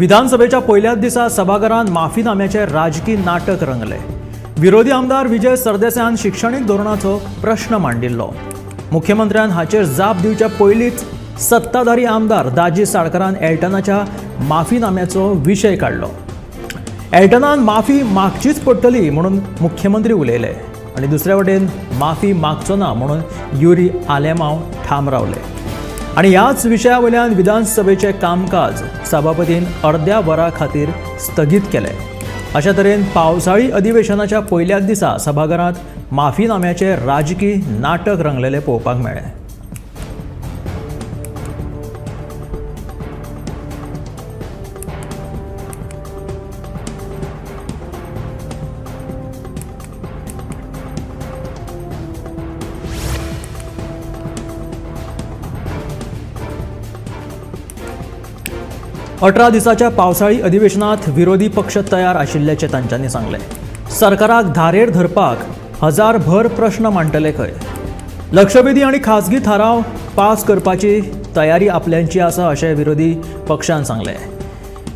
विधानसभेच्या पहिल्याच दिसा सभाघरांत माफीनाम्याचे राजकीय नाटक रंगले। विरोधी आमदार विजय सरदेसायान शिक्षणीक धोरणाचो प्रश्न मांडिल्लो। मुख्यमंत्र्यान हाचेर जाप दिवच्या पयलींच सत्ताधारी आमदार दाजी साळकारान एल्टनाच्या माफीनाम्याचो विशय काढलो। एल्टनान माफी मागचीच पडटली म्हणून मुख्यमंत्री उलयले आणि दुसरे वटेन माफी मागचो ना म्हणून युरी आलेमांव ठाम रावले। आणि ह्याच विशया वयल्यान विधानसभेचे कामकाज सभापतीन अर्ध्या वरा खातीर स्थगीत केले। अशा तरेन पावसाळी अधिवेशनाच्या पहिल्याच दिसा सभाघरांत माफीनाम्याचे राजकीय नाटक रंगलेले पळोवपाक मेळ्ळे। 18 दिसाच्या पावसाळी अधिवेशनात विरोधी पक्ष तयार आशिल्ल्याचे तांच्यांनी सांगले। सरकाराक धारेर धरपाक हजारभर प्रश्न मांडटले खंय। लक्षवेधी आणि खासगी थाराव पास करपाची तयारी आपल्यांची आसा अशें विरोधी पक्षान सांगले।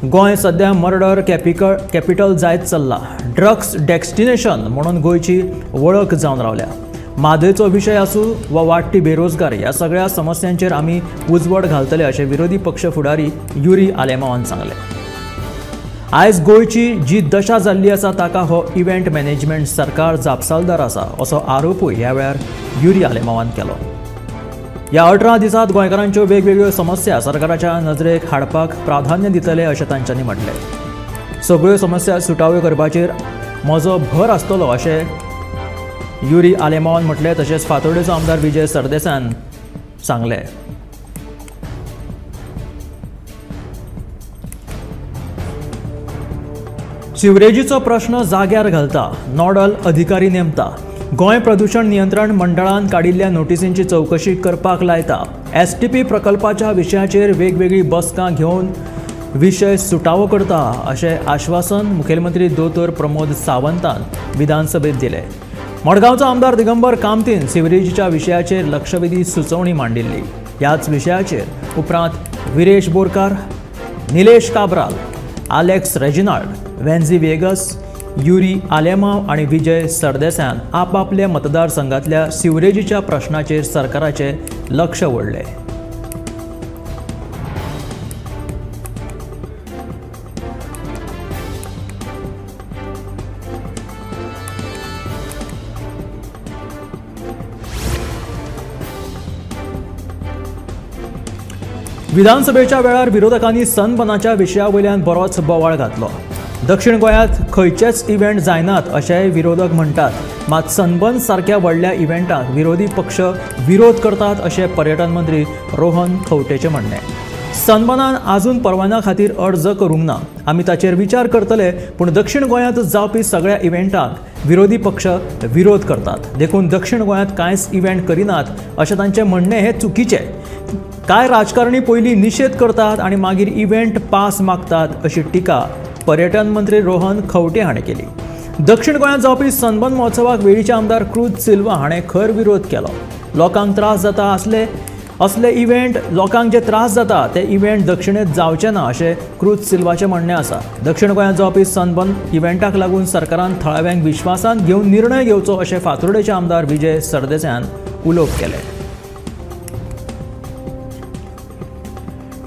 गोंय सध्या मर्डर कॅपिटल जायत चल्ला। ड्रग्स डेस्टिनेशन म्हणून गोंयची वळख जावन रावल्या। मादेचो विशय आसूं वा वाडटी बेरोजगारी ह्या सगळ्या समस्यांचेर आमी उजवड घालतले अशें विरोधी पक्ष फुडारी युरी आलेमांवान सांगले। आयज गोंयची जी दशा जाल्ली आसा ताका हो इव्हेंट मॅनेजमेंट सरकार जापसालदार आसा असो आरोपूय ह्या वेळार युरी आलेमांवान केलो। ह्या 18 दिसांत गोंयकारांच्यो वेगवेगळ्यो समस्या सरकाराच्या नजरेक हाडपाक प्राधान्य दितले अशें तांच्यांनी म्हटलें। सगळ्यो समस्या सुटाव्यो करपाचेर म्हजो भर आसतलो अशें युरी आलेमांवान म्हटले। तशेंच फातोर्डेचो आमदार विजय सरदेसायान सांगले। सिवरेजीचो प्रश्न जाग्यार घालता, नोडल अधिकारी नेमता। गोंय प्रदूषण नियंत्रण मंडळान काडिल्ल्या नोटिसींची चौकशी करपाक लायता। STP प्रकल्पाच्या विशयाचेर वेगवेगळी बसकां घेवन विशय सुटावो करता अशें आश्वासन मुखेलमंत्री दोतोर प्रमोद सावंतान विधानसभेत दिलें। मडगांवचो आमदार दिगंबर कामतीन सिवरेजीच्या विशयाचेर लक्षवेधी सुचोवणी मांडिल्ली। ह्याच विशयाचेर उपरांत Viresh Borkar, Nilesh Cabral, Alex Reginald, वेन्झी Vegas, Yuri Alemao आणि विजय सरदेसायान आपापल्या मतदारसंघातल्या सिवरेजीच्या प्रश्नाचेर सरकाराचे लक्ष ओडले। विधानसभेच्या वेळार विरोधकांनी सनबर्नाच्या विशया वयल्यान बरोच बोवाळ घातलो। दक्षिण गोंयांत खंयचेच इव्हेंट जायनात अशेंय विरोधक म्हणटात। मात सनबर्न सारक्या व्हडल्या इव्हेंटाक विरोधी पक्ष विरोध करतात अशें पर्यटन मंत्री रोहन खंवटेचें म्हणणें। सनबर्नान आजून परवान्या खातीर अर्ज करूंक ना। आमी ताचेर विचार करतले, पूण दक्षिण गोंयांत जावपी सगळ्या इव्हेंटाक विरोधी पक्ष विरोध करतात। देखून दक्षिण गोंयांत कांयच इव्हेंट करिनात अशें तांचें म्हणणें हें चुकीचें। काय राजकारणी पयलीं निशेध करतात आणि मागीर इव्हेंट पास मागतात अशी टिका पर्यटन मंत्री रोहन खंवटे हाणें केली। दक्षिण गोंयांत जावपी सनबर्न महोत्सवाक वेळीचे आमदार क्रूज सिल्वा हाणें खर विरोध केलो। लोकांक त्रास जाता असले इव्हेंट, लोकांक जे त्रास जाता ते इव्हेंट दक्षिणेंत जावचे ना अशें क्रूज सिल्वाचें म्हणणें आसा। दक्षिण गोंयांत जावपी सनबर्न इव्हेंटाक लागून सरकारान थळाव्यांक विश्वासांत घेवन निर्णय घेवचो अशें फातोर्डेचे आमदार विजय सरदेसायान उलोवप केलें।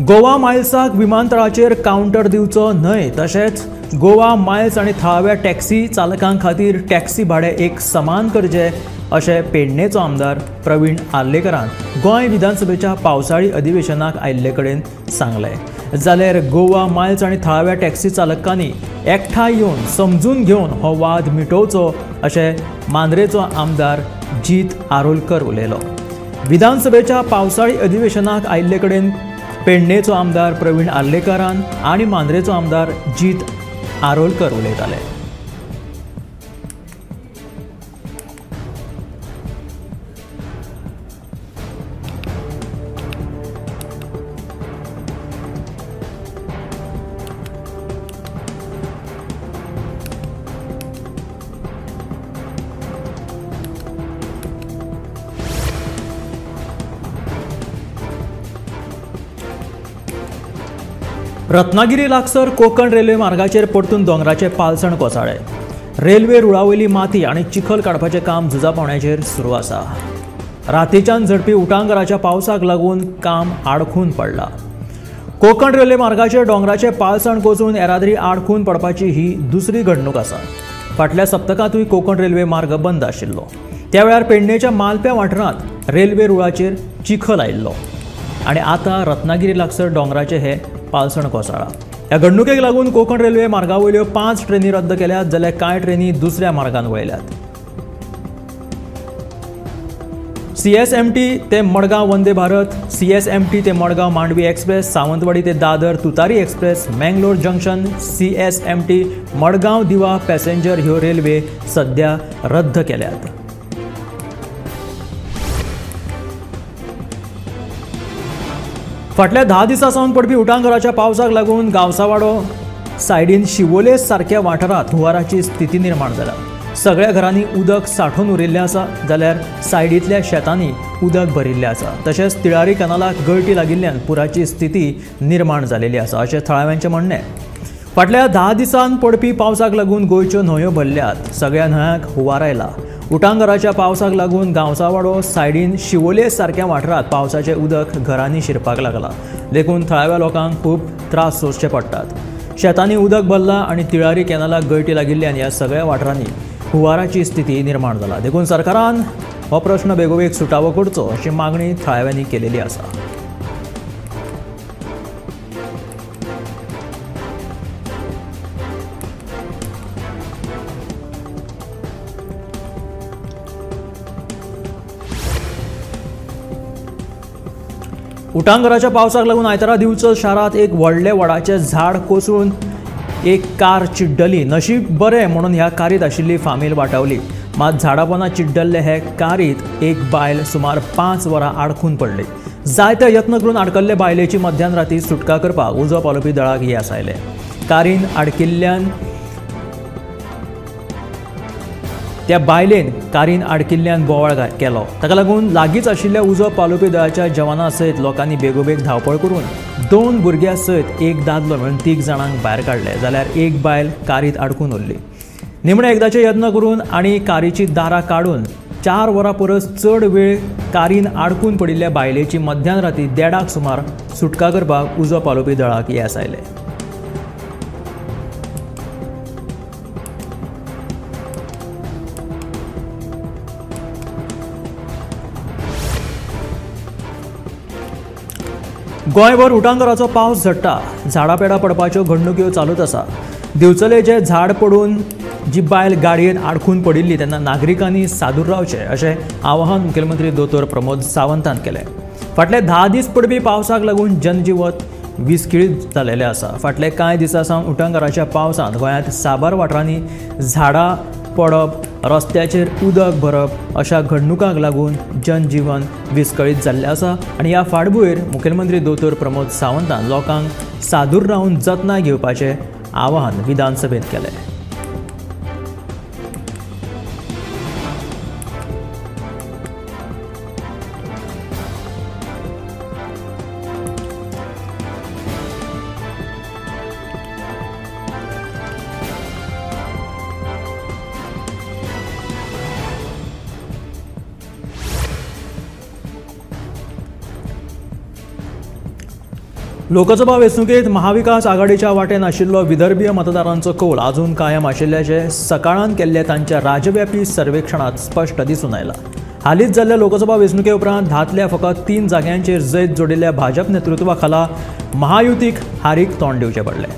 गोवा मायल्साक विमानतळाचेर कावंटर दिवचो न्हय, तशेंच गोवा मायल्स आणि थळाव्या टॅक्सी चालकां खातीर टॅक्सी भाडें एक समान करचें अशें पेडणेचो आमदार प्रवीण आर्लेकरान गोंय विधानसभेच्या पावसाळी अधिवेशनाक आयिल्ले कडेन सांगलें। जाल्यार गोवा मायल्स आणि थळाव्या टॅक्सी चालकांनी एकठांय येवन समजून घेवन हो वाद मिटोवचो अशें मांद्रेचो आमदार जीत आरोलकर उलयलो। विधानसभेच्या पावसाळी अधिवेशनाक आयिल्ले कडेन पेडणेचो आमदार प्रवीण आर्लेकरान आणि मांद्रेचो आमदार जीत आरोलकर उलयताले। रत्नागिरी लागसार कोकण रेल्वे मार्गाचेर परतून दोंगराचे पालसण कोसळ्ळे. रेल्वे रुळावयली माती आनी चिखल काडपाचें काम झुजा पावंड्याचेर सुरू आसा. रातीच्यान झडपी उटंगराच्या पावसाक लागून काम आडखून पडला. कोकण रेल्वे मार्गाचेर दोंगराचे पालसण कोसळून येरादारी आडखून पडपाची ही दुसरी घडणूक आसा. फाटल्या सप्तकांतूय कोकण रेल्वे मार्ग बंद आशिल्लो. त्या वेळार पेडणेच्या मालप्या वाठारांत रेल्वे रुळाचेर चिखल आयिल्लो आनी आतां रत्नागिरी लागसार दोंगराचे हे पालसण कोसळ्ळा. ह्या घडणुकेक लागून कोकण रेल्वे मार्गावयल्यो 5 ट्रेनी रद्द केल्यात जाल्यार कांय ट्रेनी दुसऱ्या मार्गान वळयल्यात. CSMT ते मडगांव वंदे भारत, CSMT ते मडगांव मांडवी एक्सप्रेस, सावंतवाडी ते दादर तुतारी express, Mangalore junction, CSMT Madgaon दिवा पॅसेंजर ह्यो रेल्वे सध्या रद्द केल्यात. फाटल्या 10 दिसां सावन पडपी उटंगराच्या पावसाक लागून गावसावाडो सायडीन शिवोले सारक्या वाठारांत हुंवाराची स्थिती निर्माण जाल्या. सगळ्या घरांनी उदक सांठून उरिल्लें आसा जाल्यार सायडींतल्या शेतांनी उदक भरिल्लें आसा. तशेंच तिळारी कॅनालाक गळटी लागिल्ल्यान पुराची स्थिती निर्माण जालेली आसा अशें थळाव्यांचें म्हणणें. फाटल्या 10 दिसांन पडपी पावसाक लागून गोंयच्यो न्हंयो भरल्यात. सगळ्या न्हंयांक हुंवार आयला. उटंगराच्या पावसाक लागून गांवसावाडो सायडीन शिवोले सारक्या वाठारांत पावसाचें उदक घरांनी शिरपाक लागलां. देखून थळाव्या लोकांक खूब त्रास सोंसचे पडटात. शेतांनी उदक भरलां आनी तिळारी कॅनालाक गळटी लागिल्ल्यान ह्या सगळ्या वाठारांनी हुंवाराची स्थिती निर्माण जाला. देखून सरकारान हो प्रश्न बेगोबेग सुटावो करचो अशी मागणी थळाव्यांनी केलेली आसा. उटंगराच्या पावसाक लागून आयतारा दिवचल शारांत एक व्हडले वडाचें झाड कोसळून एक कार चिड्डली. नशीब बरें म्हणून ह्या कारीत आशिल्ली फामील वाटावली. मात झाडा पोंदा चिड्डल्ले हे कारीत एक बायल सुमार 5 वरां आडखून पडली. जायते यत्न करून आडकल्ले बायलेची मध्यान सुटका करपाक उजो पालोवपी दळाक येस आयले. कारीन आडकिल्ल्यान बोवाळ केलो. ताका लागून लागींच आशिल्ल्या उजो पालोवपी दळाच्या जवानां सयत लोकांनी बेगोबेग धांवपळ करून 2 भुरग्यां सयत एक दादलो मेळून 3 जाणांक भायर काडले जाल्यार एक बायल कारीत आडकून उरली. निमणे एकदाचे यत्न करून आनी कारीची दारां काडून 4 वरां परस चड वेळ कारीन आडकून पडिल्ल्या बायलेची मध्यान 1:30 सुमार सुटका करपाक उजो पालोवपी दळाक येस आयले. गोंयभर उटंगराचो पावस झडटा. झाडापेडा पडपाच्यो घडणुक्यो चालूच आसा. दिवचले जे झाड पडून जी बायल गाडयेन आडखून पडिल्ली तेन्ना नागरिकांनी सादूर रावचें अशें आवाहन मुखेलमंत्री दोतोर प्रमोद सावंतान केलें. फाटले 10 दीस पडपी पावसाक लागून जनजीवन विस्कळीत जालेलें आसा. फाटले कांय दिसां सावन उटंगराच्या पावसान गोंयांत साबार वाठारांनी झाडां पडप, रस्त्याचेर उदक भरप अशा घडणुकांक लागून जनजीवन विस्कळीत जाल्लें आसा आनी ह्या फाटभुंयेर मुखेलमंत्री दोतोर प्रमोद सावंतान लोकांक सादूर रावन जतनाय घेवपाचें आवाहन विधानसभेंत केलें. लोकसभा वेंचणुकेंत महाविकास आघाडीच्या वाटेन आशिल्लो विदर्भीय मतदारांचो कौल अजून कायम आशिल्ल्याचें सकाळान केल्ल्या तांच्या राज्यव्यापी सर्वेक्षणांत स्पश्ट दिसून आयलां. हालींच जाल्ल्या लोकसभा वेंचणुके उपरांत धातल्या फकत 3 जाग्यांचेर जैत जोडिल्ल्या भाजप नेतृत्वा खाला महायुतीक हारीक तोंड दिवचें पडलें.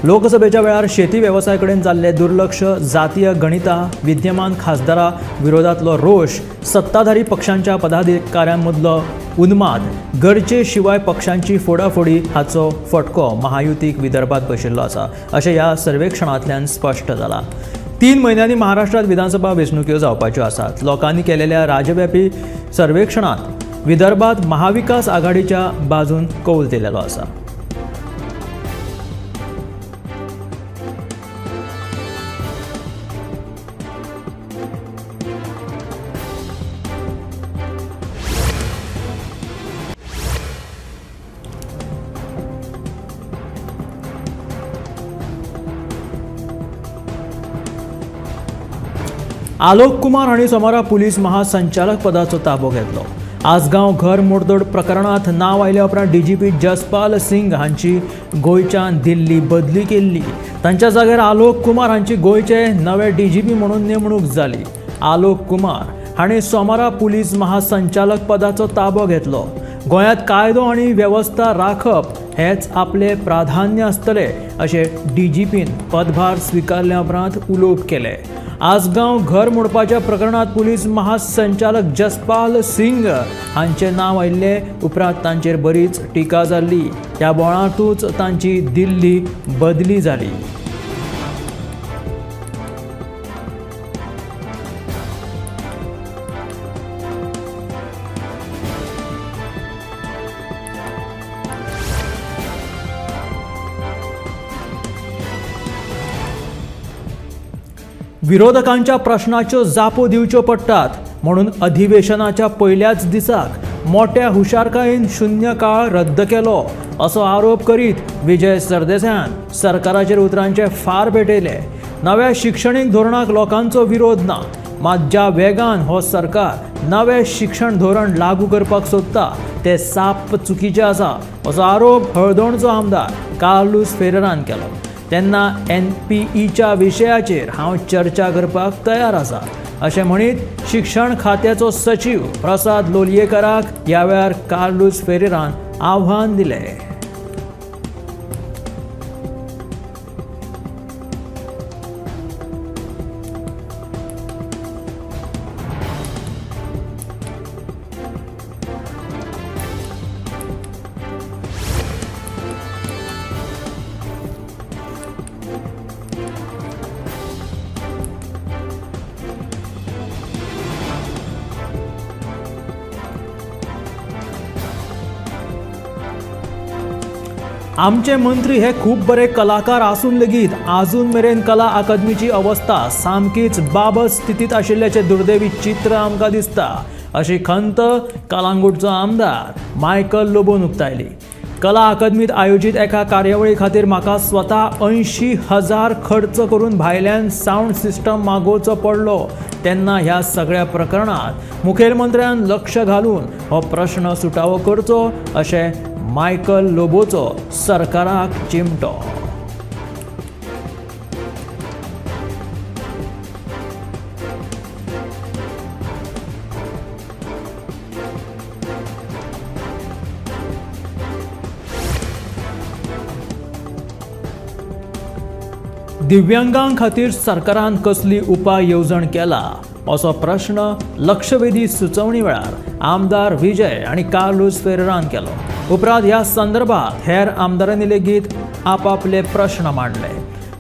लोकसभेच्या वेळार शेती वेवसाय कडेन जाल्ले दुर्लक्ष, जातीय गणितां, विद्यमान खासदारा विरोधांतलो रोश, सत्ताधारी पक्षांच्या पदाधिकाऱ्यांमदलो उन्माद, गरजे शिवाय पक्षांची फोडाफोडी हाचो फटको महायुतीक विदर्भात बशिल्लो आसा अशें ह्या सर्वेक्षणांतल्यान स्पश्ट जालां. 3 म्हयन्यांनी महाराष्ट्रांत विधानसभा वेंचणुक्यो जावपाच्यो आसात. लोकांनी केलेल्या राज्यव्यापी सर्वेक्षणांत विदर्भात महाविकास आघाडीच्या बाजून कौल दिलेलो आसा. आलोक कुमार हांणी सोमारा पुलीस महासंचालक पदाचो ताबो घेतलो। आसगांव घर मोडतोड प्रकरणात नांव आयल्या उपरांत डीजीपी जसपाल सिंग हांची गोंयच्यान दिल्ली बदली केल्ली। तांच्या जाग्यार आलोक कुमार हांची गोंयचे नवे डीजीपी म्हणून नेमणूक जाली। आलोक कुमार हांणी सोमारा पुलीस महासंचालक पदाचो ताबो घेतलो। गोंयांत कायदो आनी वेवस्था राखप हेच आपले प्राधान्य आसतले अशें डीजीपीन पदभार स्विकारल्या उपरांत उलोवप केले। आसगांव घर मोडपाच्या प्रकरणात पुलीस महासंचालक जसपाल सिंग हांचे नांव आयिल्ले उपरांत तांचेर बरीच टिका जाल्ली। ह्या बोळांतूच तांची दिल्ली बदली जाली। विरोधकांच्या प्रश्नाच्यो जापो दिवच्यो पडटात म्हणून अधिवेशनाच्या पयल्याच दिसाक मोठ्या हुशारकायेन शून्य काळ रद्द केलो असो आरोप करीत विजय सरदेसायान सरकाराचेर उतरांचे फार पेटयले। नव्या शिक्षणीक धोरणाक लोकांचो विरोध ना, मात ज्या वेगान हो सरकार नवे शिक्षण धोरण लागू करपाक सोदता ते साप चुकीचे आसा असो आरोप हळदोणचो आमदार कार्लोस फेरेरान केलो। तेन्ना NPEच्या विशयाचेर हांव चर्चा करपाक तयार आसा अशें म्हणीत शिक्षण खात्याचो सचिव प्रसाद लोलयेकाराक ह्या वेळार कार्लोस फेरेरान आव्हान दिलें। आमचे मंत्री हे खूब बरे कलाकार आसून लेगीत आजून मेरेन कला अकादमीची अवस्था सामकीच बाबत स्थितीत आशिल्ल्याचे दुर्दैवी चित्र आमकां दिसता अशी खंत कलांगूटचो आमदार मायकल लोबोन उक्तायली। कला अकादमीत आयोजीत एका कार्यावळी खातीर म्हाका स्वता 80,000 खर्च करून भायल्यान सावंड सिस्टम मागोवचो पडलो तेन्ना ह्या सगळ्या प्रकरणात मुखेलमंत्र्यान लक्ष घालून हो प्रश्न सुटावो करचो अशें मायकल लोबोचो सरकाराक चिमटो। दिव्यांगां खातीर सरकारान कसली उपाय येवजण केला असो प्रश्न लक्षवेधी सुचोवणी वेळार आमदार विजय आनी कार्लोस फेरेरान केलो। उपरांत ह्या संदर्भात हेर आमदारांनी लेगीत आपापले प्रश्न मांडले।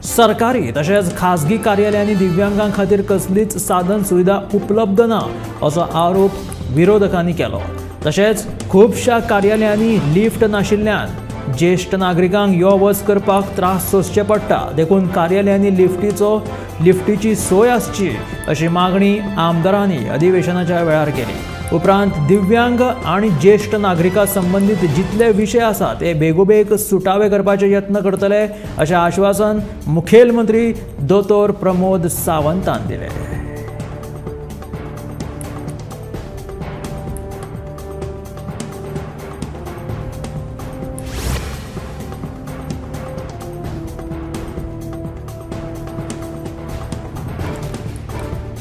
सरकारी तशेंच खाजगी कार्यालयांनी दिव्यांगां खातीर कसलीच साधन सुविधा उपलब्ध ना असो आरोप विरोधकांनी केलो। तशेंच खुबशा कार्यालयांनी लिफ्ट नाशिल्ल्यान ज्येष्ठ नागरिकांक यो वच करपाक त्रास सोंसचे पडटा, देखून कार्यालयांनी लिफ्टीची सोय आसची अशी मागणी आमदारांनी अधिवेशनाच्या वेळार केली। उपरांत दिव्यांग आनी ज्येष्ठ नागरिकां संबंदीत जितले विशय आसात ते बेगोबेग सुटावे करपाचे यत्न करतले अशें आश्वासन मुखेलमंत्री दोतोर प्रमोद सावंतान दिलें।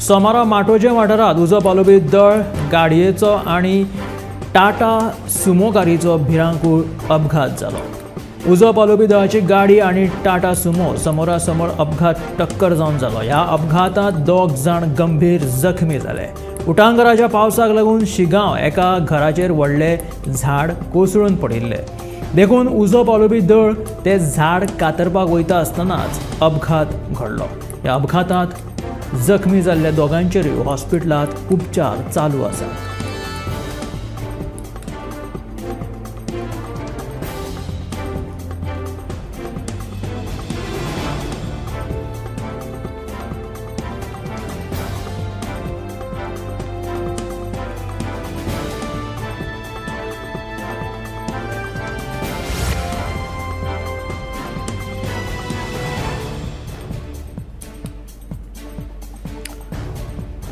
सोमारा माटोजे वाठारांत उजो पालोवपी दळ गाडयेचो आनी टाटा सुमो गाडयेचो भिरांकूळ अपघात जालो। उजो पालोवपी दळाची गाडी आनी टाटा सुमो समोरासमोर अपघात टक्कर जावन जालो। ह्या अपघातांत 2 जाण गंभीर जखमी जाले। उटंगराच्या पावसाक लागून शिगांव एका घराचेर व्हडले झाड कोसळून पडिल्ले, देखून उजो पालोवपी दळ ते झाड कातरपाक वयता आसतनाच अपघात घडलो। ह्या अपघातांत जखमी जाल्ल्या दोगांचेरूय हॉस्पिटलांत उपचार चालू आसात।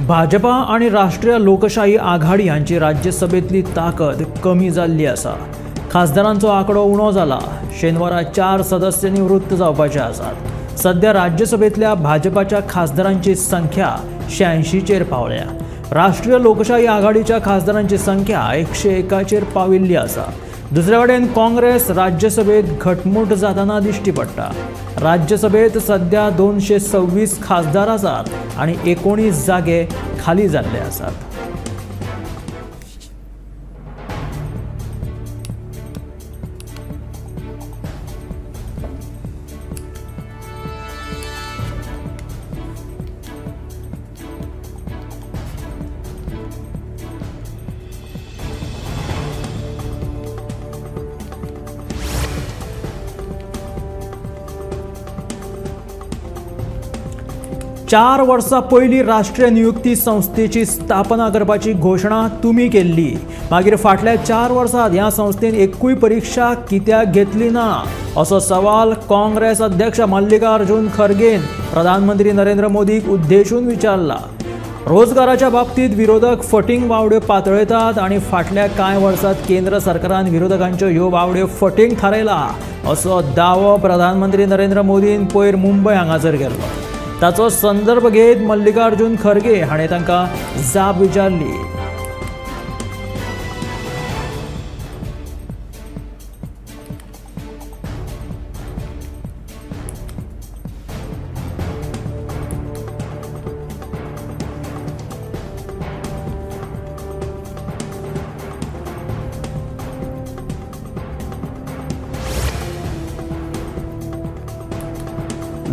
भाजपा आणि राष्ट्रीय लोकशाही आघाडी यांची राज्यसभेतली ताकद कमी जाल्ली आसा. खासदारांचो आंकडो उणो जाला. शेनवारा 4 सदस्य निवृत्त जावपाचे आसात. सध्या राज्यसभेतल्या भाजपाच्या खासदारांची संख्या 86 पावल्या. राष्ट्रीय लोकशाही आघाडीच्या खासदारांची संख्या 101 पाविल्ली आसा. दुसरे कडेन काँग्रेस राज्यसभेत घटमूट जाताना दिश्टी पडटा. राज्यसभेत सध्या 226 खासदार आसात आणि 19 जागे खाली जाल्ले आसात. चार वर्सां पयलीं राष्ट्रीय नियुक्ती संस्थेची स्थापना करपाची घोशणा तुमी केल्ली. मागीर फाटल्या 4 वर्सांत ह्या संस्थेन एकूय परीक्षा कित्याक घेतली ना असो सवाल काँग्रेस अध्यक्ष मल्लिकार्जुन खरगेन प्रधानमंत्री नरेंद्र मोदीक उद्देशून विचारला. रोजगाराच्या बाबतीत विरोधक फटींग वावड्यो पातळयतात आणि फाटल्या कांय वर्सांत केंद्र सरकारान विरोधकांच्यो ह्यो वावड्यो फटींग थारयला असो दावो प्रधानमंत्री नरेंद्र मोदीन पयर मुंबय हांगासर केल्लो. ताचो संदर्भ घेत मल्लिकार्जुन खरगे हाणें तांकां जाप विचारली.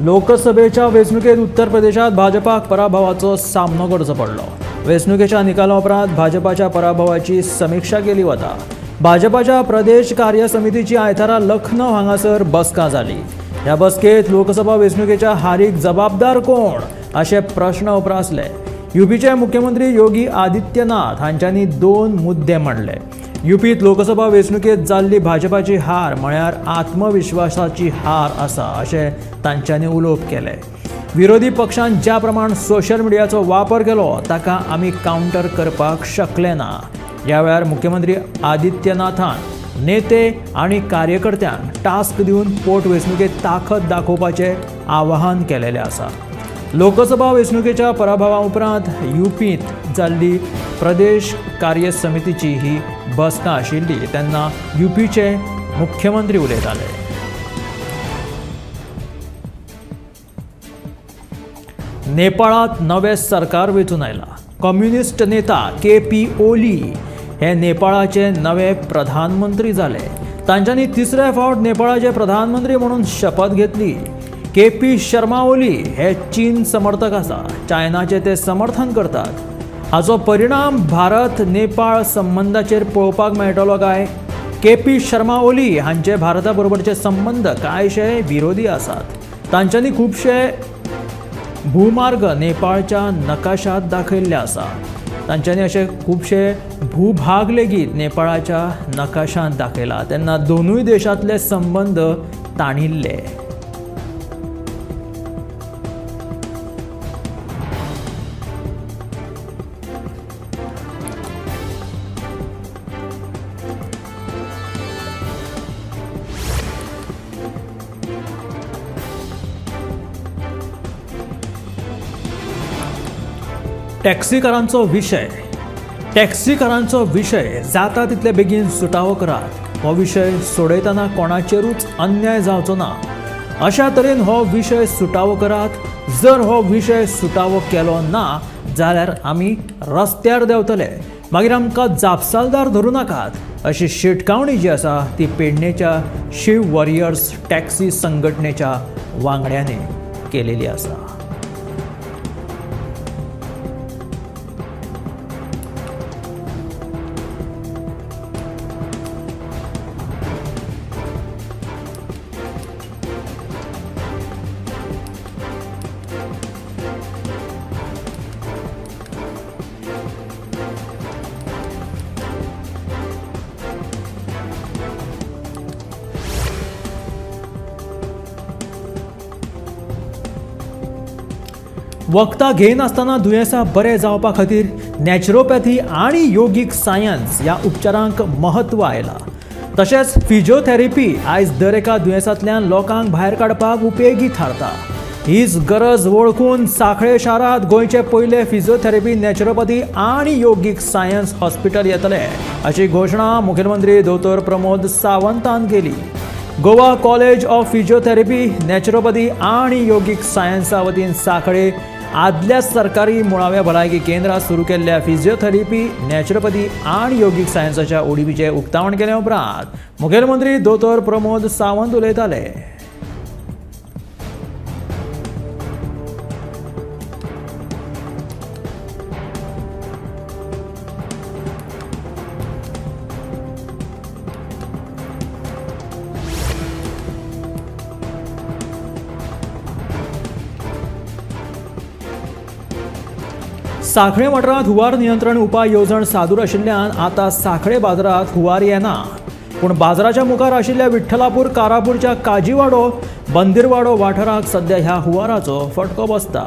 लोकसभेच्या वेंचणुकेत उत्तर प्रदेशात भाजपाक पराभवाचो सामनो करचो पडलो. वेंचणुकेच्या निकाला उपरांत भाजपाच्या पराभवाची समीक्षा केली वता. भाजपाच्या प्रदेश कार्य समितीची आयतारा लखनौ हांगासर बसका जाली. ह्या बसकेत लोकसभा वेंचणुकेच्या हारीक जबाबदार कोण अशे प्रश्न उपरासले. यूपीचे मुख्यमंत्री योगी आदित्यनाथ हांच्यांनी 2 मुद्दे मांडले. यूपीत लोकसभा वेंचणुकेत जाल्ली भाजपाची हार म्हळ्यार आत्मविश्वासाची हार आसा अशें तांच्यांनी उलोवप केले. विरोधी पक्षान ज्या प्रमाण सोशल मिडियाचो वापर केलो ताका आमी कावंटर करपाक शकले ना. ह्या वेळार मुख्यमंत्री आदित्यनाथान नेते आनी कार्यकर्त्यांक टास्क दिवन पोटवेंचणुकेत ताकद दाखोवपाचें आवाहन केलेलें आसा. लोकसभा वेंचणुकेच्या पराभवा उपरांत यूपीत जाल्ली प्रदेश कार्य समितीची ही बसका आशिल्ली तेन्ना यूपीचे मुख्यमंत्री उलयताले. नेपाळात नवे सरकार वेंचून आयला. कम्युनिस्ट नेता KP ओली हे नेपाळाचे नवे प्रधानमंत्री जाले. तांच्यांनी 3रे फावट नेपाळाचे प्रधानमंत्री म्हणून शपथ घेतली. KP शर्मा ओली हे चीन समर्थक आसा. चायनाचे ते समर्थन करतात. हाचो परिणाम भारत नेपाळ संबंधाचेर पळोवपाक मेळटलो काय? KP शर्मा ओली हांचे भारता बरोबरचे संबंध कांयशे विरोधी आसात. तांच्यांनी खुबशे भूमार्ग नेपाळच्या नकाशात दाखयल्ले आसा. तांच्यांनी अशे खुबशे भूभाग लेगीत नेपाळाच्या नकाशांत दाखयला. तेन्ना दोनूय देशांतले संबंध ताणिल्ले. टॅक्सीकारांचो विशय जाता तितले बेगीन सुटावो करात. हो विशय सोडयतना कोणाचेरूच अन्याय जावचो ना. अशा तरेन हो विशय सुटावो करात. जर हो विशय सुटावो केलो ना जाल्यार आमी रस्त्यार देंवतले. मागीर आमकां जापसालदार धरूं नाकात अशी शिटकावणी जी आसा ती पेडणेच्या शिव वॉरियर्स टॅक्सी संघटनेच्या वांगड्यांनी केलेली आसा. वखदां घेयनासतना दुयेंसां बरे जावपा खातीर नॅचरोपॅथी आनी योगीक सायन्स ह्या उपचारांक महत्व आयलां. तशेंच फिजिओथेरपी आयज दर एका दुयेंसांतल्यान लोकांक भायर काडपाक उपेगी थारता. हीच गरज वळखून सांखळे शारांत गोंयचे पयले फिजिओथेरपी, नॅचरोपॅथी आनी योगीक सायन्स हॉस्पिटल येतले अशी घोशणा मुखेलमंत्री दोतोर प्रमोद सावंतान केली. Goa college of physiotherapy, naturopathy आनी योगीक सायन्सा वतीन सांखळे आदल्या सरकारी मुळाव्या भलायकी केंद्रात सुरू केल्ल्या फिजिओथेरपी, नॅचरोपॅथी आनी योगीक सायन्साच्या ओडीपीचे उक्तावण केले उपरांत मुखेलमंत्री दोतोर प्रमोद सावंत उलयताले. सांखळे वाठारांत हुंवार नियंत्रण उपाय येवजण सादूर आशिल्ल्यान आतां सांखळे बाजारांत हुंवार येना. पूण बाजाराच्या मुखार आशिल्ल्या विठ्ठलापूर, कारापूरच्या काजीवाडो, बंदिरवाडो वाठाराक सध्या ह्या हुंवाराचो फटको बसता.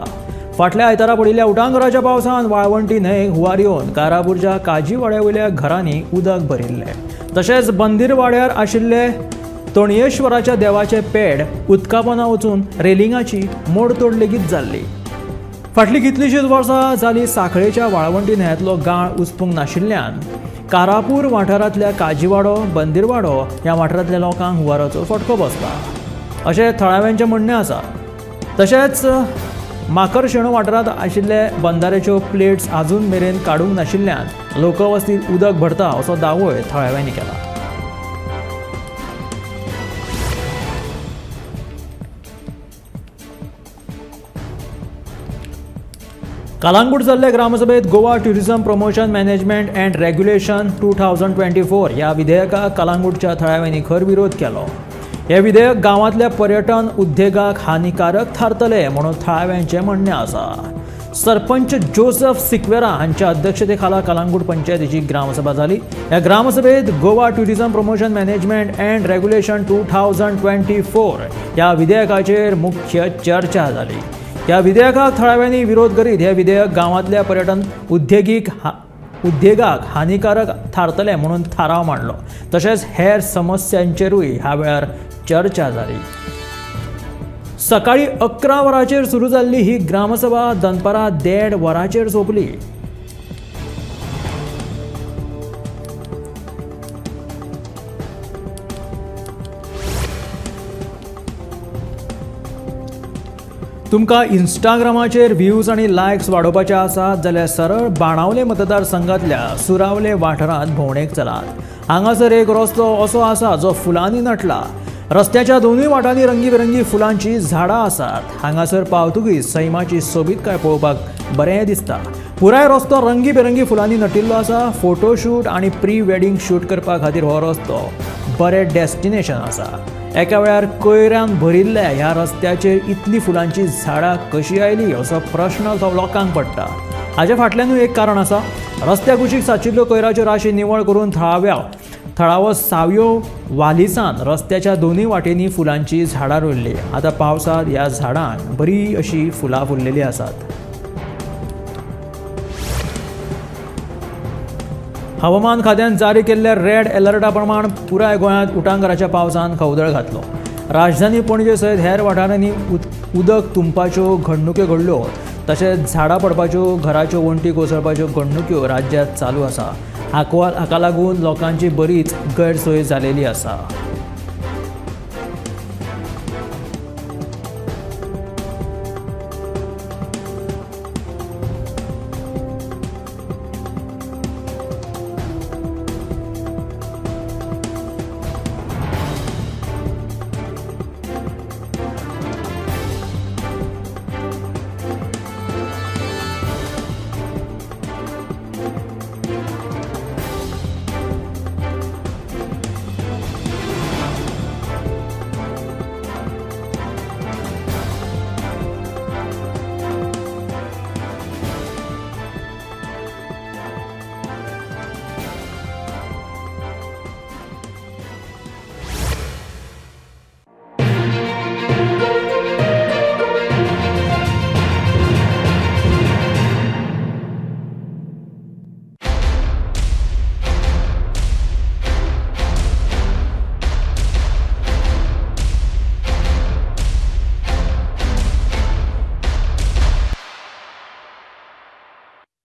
फाटल्या आयतारा पडिल्ल्या उटंगराच्या पावसान वाळवंटी न्हंयेक हुंवार येवन कारापूरच्या काजीवाड्या घरांनी उदक भरिल्लें. तशेंच बंदिरवाड्यार आशिल्ले तोणयेश्वराच्या देवाचे पेड उदका पोंदा वचून रेलिंगाची मोडतोड लेगीत जाल्ली. फाटली कितलींशींच वर्सां जालीं सांखळेच्या वाळवंटी न्हंयेंतलो गाळ उस्पूंक नाशिल्ल्यान कारापूर वाठारांतल्या काजीवाडो, बंदिरवाडो ह्या वाठारांतल्या लोकांक हुंवाराचो फटको बसता अशें थळाव्यांचें म्हणणें आसा. तशेंच माकरशेणो वाठारांत आशिल्ले बंदाऱ्याच्यो प्लेट्स आजून मेरेन काडूंक नाशिल्ल्यान लोकवस्तींत उदक भरता असो दावोय थळाव्यांनी केला. कलांगूट जाल्ले ग्रामसभेत Goa tourism promotion management and regulation 2024 ह्या विधेयकाक कलांगूटच्या थळाव्यांनी खर विरोध केलो. हे विधेयक गांवांतल्या पर्यटन उद्देगाक हानिकारक थारतले म्हणून थळाव्यांचें म्हणणें आसा. सरपंच जोसेफ सिक्वेरा हांच्या अध्यक्षतेखाला कलांगूट पंचायतीची ग्रामसभा जाली. ह्या ग्रामसभेत Goa tourism promotion management and regulation 2024 ह्या विधेयकाचेर मुख्य चर्चा जाली. ह्या विधेयकाक थळाव्यांनी विरोध करीत हे विधेयक गांवांतल्या पर्यटन उद्देगाक हानिकारक थारतले म्हणून थाराव मांडलो. तशेंच हेर समस्यांचेरूय ह्या वेळार चर्चा जाली. सकाळी 11 वरांचेर सुरू जाल्ली ही ग्रामसभा दनपारां 1.5 वरांचेर सोंपली. तुमकां इंस्टाग्रामाचेर व्ह्यूज आनी लायक्स वाडोवपाचे आसात जाल्यार सरळ बाणावले मतदारसंघातल्या सुरावले वाठारांत भोंवडेक चलात. हांगासर एक रस्तो असो आसा जो फुलांनी नटला. रस्त्याच्या दोनूय वाटांनी रंगीबेरंगी फुलांची झाडां आसात. हांगासर पावतकीच सैमाची सोबीतकाय पळोवपाक बरें दिसता. पुराय रस्तो रंगीबेरंगी फुलांनी नटिल्लो आसा. फोटोशूट आनी प्री वेडिंग शूट करपा खातीर हो रस्तो बरें डेस्टिनेशन आसा. एका वेळार कोयऱ्यान भरिल्ल्या ह्या रस्त्याचेर इतली फुलांची झाडां कशी आयली असो प्रश्न लोकांक पडटा. हाचे फाटल्यानूय एक कारण आसा. रस्त्या कुशीक साचिल्ल्यो कोयराच्यो राशी निवळ करून थळावो सावयो वालिसान रस्त्याच्या दोनूय वाटेनी फुलांची झाडां रोयल्ली. आतां पावसांत ह्या झाडांक बरी अशी फुलां फुल्लेली आसात. हवामान खात्यान जारी केल्ल्या रेड अलर्टा प्रमाण पुराय गोंयांत उटंगराच्या पावसान खवदळ घातलो. राजधानी पणजे सयत हेर वाठारांनी उदक तुंबपाच्यो घडणुको घडल्यो. तशेंच झाडां पडपाच्यो, घराच्यो वणटी कोसळपाच्यो घडणुको राज्यांत चालू आसा. हाका लागून लोकांची बरीच गैरसोय जालेली आसा.